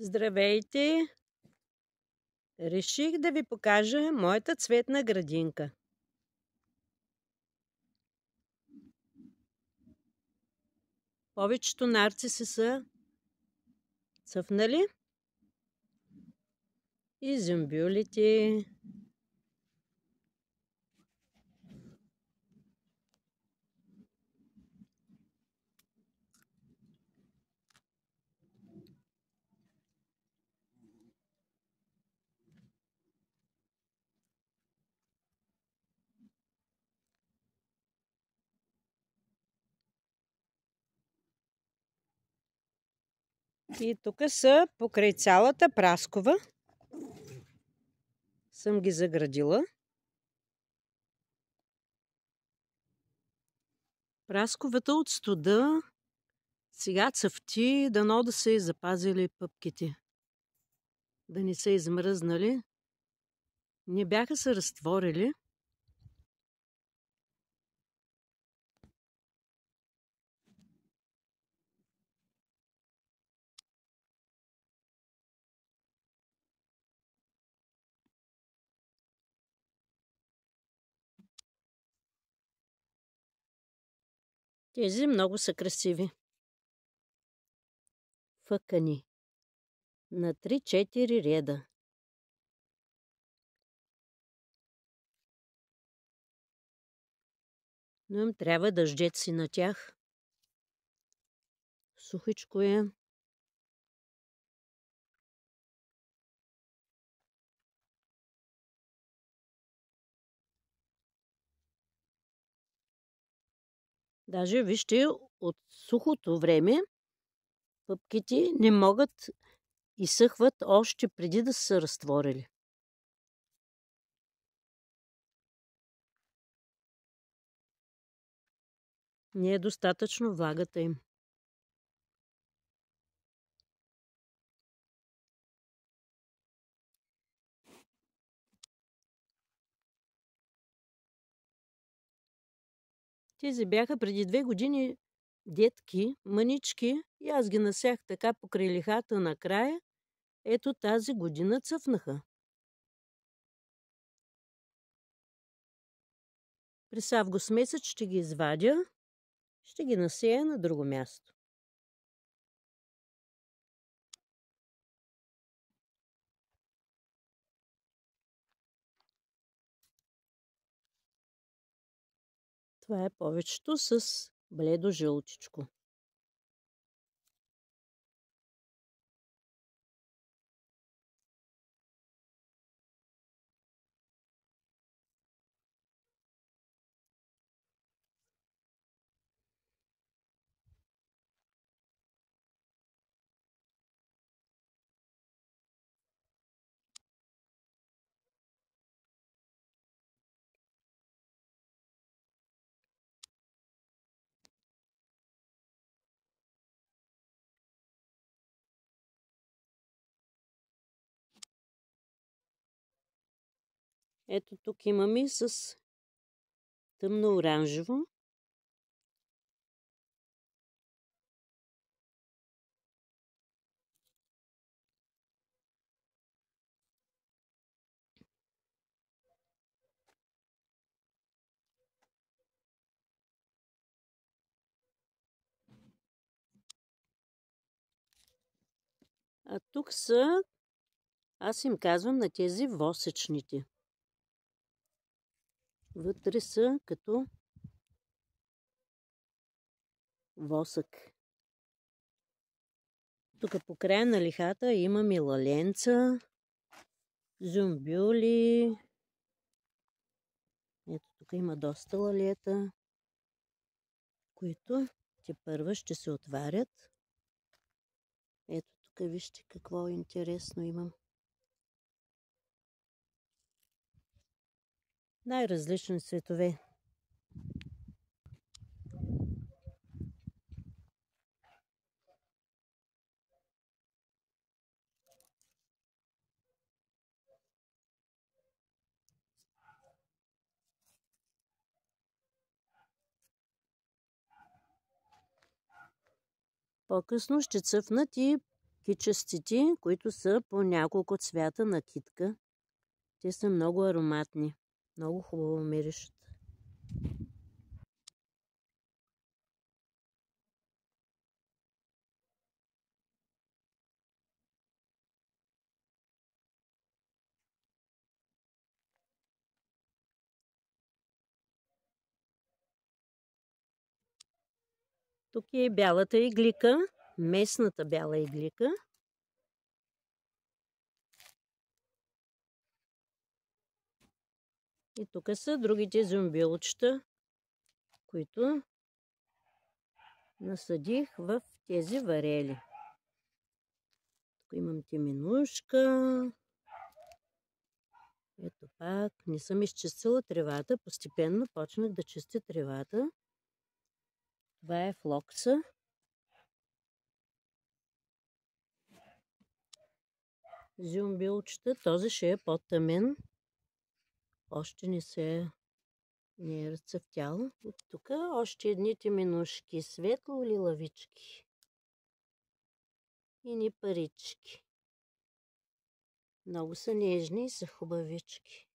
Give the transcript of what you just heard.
Здравейте! Реших да ви покажа моята цветна градинка. Повечето нарциси са цъфнали. И зюмбюлите. И тук са покрай цялата праскова. Съм ги заградила. Прасковата от студа сега цъфти, дано да са и запазили пъпките. Да не са измръзнали. Не бяха се разтворили. Тези много са красиви. Фъкани. На 3-4 реда. Но им трябва дъждец си на тях. Сухичко е. Даже вижте, от сухото време пъпките не могат, изсъхват още преди да са разтворили. Не е достатъчно влагата им. Тези бяха преди 2 години детки, мънички, и аз ги насях така покрай лихата накрая. Ето тази година цъфнаха. През август месец ще ги извадя, ще ги насея на друго място. Това е повечето с бледо жълтичко. Ето тук имаме с тъмно оранжево. А тук са, аз им казвам на тези восъчните. Вътре са като восък. Тук по края на лихата имаме лаленца, зюмбюли. Ето тук има доста лалета, които тепърва ще се отварят. Ето тук вижте какво интересно имам. Най-различни цветове. По-късно ще цъфнат и кичастите, които са по няколко цвята накидка. Те са много ароматни. Много хубаво миришат. Тук е бялата иглика, местната бяла иглика. И тук са другите зюмбилчета, които насъдих в тези варели. Тук имам теменушка. Ето пак, не съм изчистила тревата. Постепенно почнах да чистя тревата. Това е флокса. Зюмбилчета. Този ще е по-тъмен. Още не е разцъфтял. От тук още едни теменушки. Светло лилавички. И ни парички. Много са нежни и са хубавички.